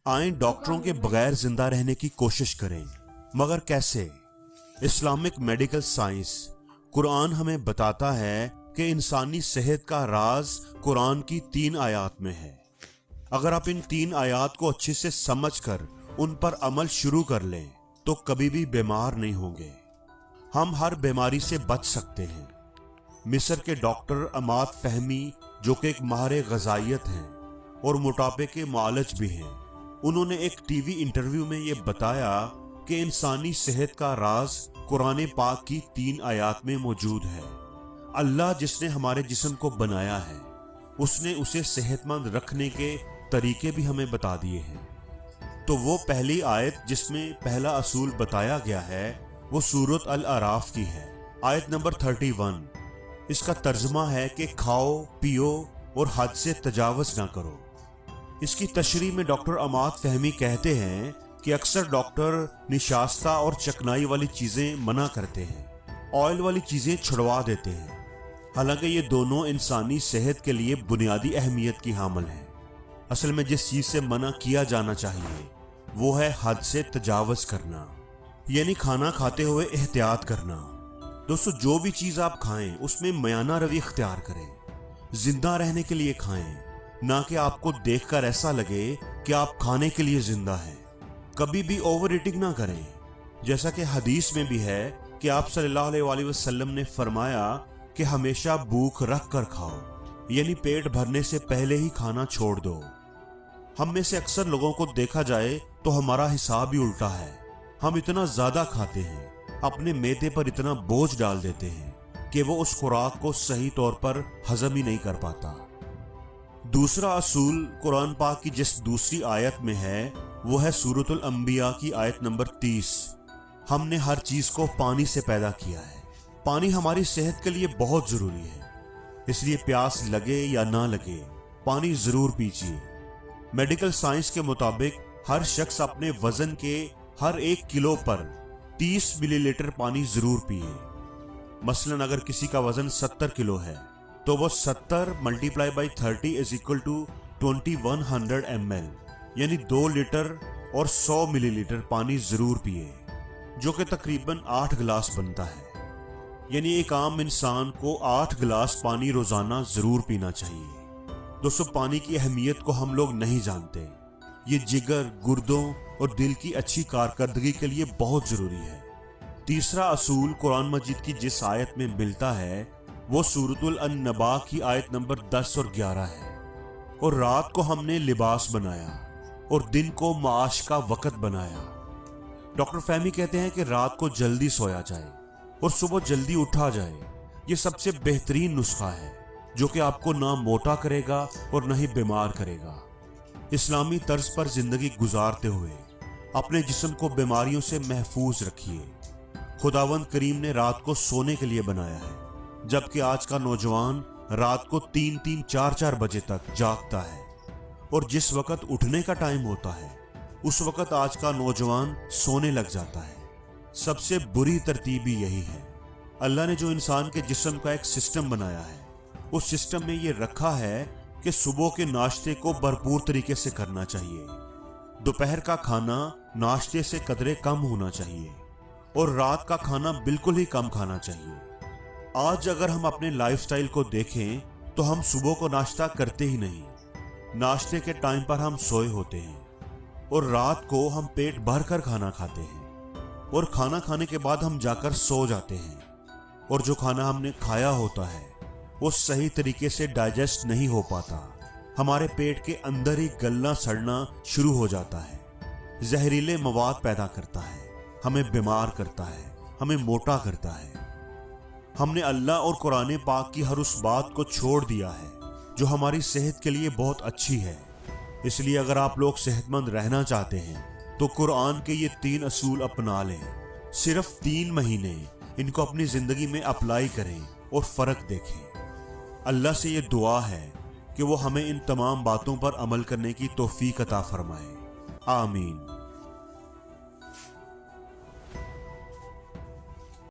آئیں ڈاکٹروں کے بغیر زندہ رہنے کی کوشش کریں، مگر کیسے؟ اسلامک میڈیکل سائنس قرآن ہمیں بتاتا ہے کہ انسانی صحت کا راز قرآن کی 3 آیات میں ہے۔ اگر آپ ان 3 آیات کو اچھے سے سمجھ کر ان پر عمل شروع کر لیں تو کبھی بھی بیمار نہیں ہوں گے۔ ہم ہر بیماری سے بچ سکتے ہیں۔ مصر کے ڈاکٹر عماد فہمی، جو کہ ایک ماہر غذائیت ہیں اور موٹاپے کے معالج بھی ہیں، انہوں نے ایک ٹی وی انٹرویو میں یہ بتایا کہ انسانی صحت کا راز قرآن پاک کی 3 آیات میں موجود ہے۔ اللہ جس نے ہمارے جسم کو بنایا ہے، اس نے اسے صحت مند رکھنے کے طریقے بھی ہمیں بتا دیے ہیں۔ تو وہ پہلی آیت جس میں پہلا اصول بتایا گیا ہے وہ سورۃ الاعراف کی ہے، آیت نمبر 31۔ اس کا ترجمہ ہے کہ کھاؤ، پیو اور حد سے تجاوز نہ کرو۔ اس کی تشریح میں ڈاکٹر عماد فہمی کہتے ہیں کہ اکثر ڈاکٹر نشاستہ اور چکنائی والی چیزیں منع کرتے ہیں، آئل والی چیزیں چھڑوا دیتے ہیں، حالانکہ یہ دونوں انسانی صحت کے لیے بنیادی اہمیت کی حامل ہیں۔ اصل میں جس چیز سے منع کیا جانا چاہیے وہ ہے حد سے تجاوز کرنا، یعنی کھانا کھاتے ہوئے احتیاط کرنا۔ دوستو، جو بھی چیز آپ کھائیں اس میں میانہ روی اختیار کریں، زندہ رہنے کے لیے کھائیں، نہ کہ آپ کو دیکھ کر ایسا لگے کہ آپ کھانے کے لیے زندہ ہیں۔ کبھی بھی اوور ایٹنگ نہ کریں، جیسا کہ حدیث میں بھی ہے کہ آپ صلی اللہ علیہ وآلہ وسلم نے فرمایا کہ ہمیشہ بھوک رکھ کر کھاؤ، یعنی پیٹ بھرنے سے پہلے ہی کھانا چھوڑ دو۔ ہم میں سے اکثر لوگوں کو دیکھا جائے تو ہمارا حساب ہی الٹا ہے۔ ہم اتنا زیادہ کھاتے ہیں، اپنے معدے پر اتنا بوجھ ڈال دیتے ہیں کہ وہ اس خوراک کو صحیح طور پر ہضم ہی نہیں کر پاتا۔ دوسرا اصول قرآن پاک کی جس دوسری آیت میں ہے وہ ہے سورۃ الانبیاء کی آیت نمبر 30۔ ہم نے ہر چیز کو پانی سے پیدا کیا ہے۔ پانی ہماری صحت کے لیے بہت ضروری ہے، اس لیے پیاس لگے یا نہ لگے پانی ضرور پیجیے۔ میڈیکل سائنس کے مطابق ہر شخص اپنے وزن کے ہر 1 کلو پر 30 ملی لیٹر پانی ضرور پیے۔ مثلاً اگر کسی کا وزن 70 کلو ہے تو وہ 70 × 30 = 2100 ml، یعنی 2 لیٹر اور 100 ملی لیٹر پانی ضرور پیے، جو کہ تقریباً 8 گلاس بنتا ہے۔ یعنی ایک عام انسان کو 8 گلاس پانی روزانہ ضرور پینا چاہیے۔ دوستو، پانی کی اہمیت کو ہم لوگ نہیں جانتے۔ یہ جگر، گردوں اور دل کی اچھی کارکردگی کے لیے بہت ضروری ہے۔ تیسرا اصول قرآن مجید کی جس آیت میں ملتا ہے وہ سورۃ النباء کی آیت نمبر 10 اور 11 ہے۔ اور رات کو ہم نے لباس بنایا اور دن کو معاش کا وقت بنایا۔ ڈاکٹر فہمی کہتے ہیں کہ رات کو جلدی سویا جائے اور صبح جلدی اٹھا جائے۔ یہ سب سے بہترین نسخہ ہے جو کہ آپ کو نہ موٹا کرے گا اور نہ ہی بیمار کرے گا۔ اسلامی طرز پر زندگی گزارتے ہوئے اپنے جسم کو بیماریوں سے محفوظ رکھیے۔ خداوند کریم نے رات کو سونے کے لیے بنایا ہے، جبکہ آج کا نوجوان رات کو 3-3 4-4 بجے تک جاگتا ہے، اور جس وقت اٹھنے کا ٹائم ہوتا ہے اس وقت آج کا نوجوان سونے لگ جاتا ہے۔ سب سے بری ترتیب بھی یہی ہے۔ اللہ نے جو انسان کے جسم کا ایک سسٹم بنایا ہے، اس سسٹم میں یہ رکھا ہے کہ صبح کے ناشتے کو بھرپور طریقے سے کرنا چاہیے، دوپہر کا کھانا ناشتے سے قدرے کم ہونا چاہیے، اور رات کا کھانا بالکل ہی کم کھانا چاہیے۔ آج اگر ہم اپنے لائف سٹائل کو دیکھیں تو ہم صبح کو ناشتہ کرتے ہی نہیں، ناشتے کے ٹائم پر ہم سوئے ہوتے ہیں، اور رات کو ہم پیٹ بھر کر کھانا کھاتے ہیں، اور کھانا کھانے کے بعد ہم جا کر سو جاتے ہیں، اور جو کھانا ہم نے کھایا ہوتا ہے وہ صحیح طریقے سے ڈائجسٹ نہیں ہو پاتا، ہمارے پیٹ کے اندر ہی گلنا سڑنا شروع ہو جاتا ہے، زہریلے مواد پیدا کرتا ہے، ہمیں بیمار کرتا ہے، ہمیں موٹا کرتا ہے۔ ہم نے اللہ اور قرآن پاک کی ہر اس بات کو چھوڑ دیا ہے جو ہماری صحت کے لیے بہت اچھی ہے۔ اس لیے اگر آپ لوگ صحت مند رہنا چاہتے ہیں تو قرآن کے یہ 3 اصول اپنا لیں۔ صرف 3 مہینے ان کو اپنی زندگی میں اپلائی کریں اور فرق دیکھیں۔ اللہ سے یہ دعا ہے کہ وہ ہمیں ان تمام باتوں پر عمل کرنے کی توفیق عطا فرمائے۔ آمین۔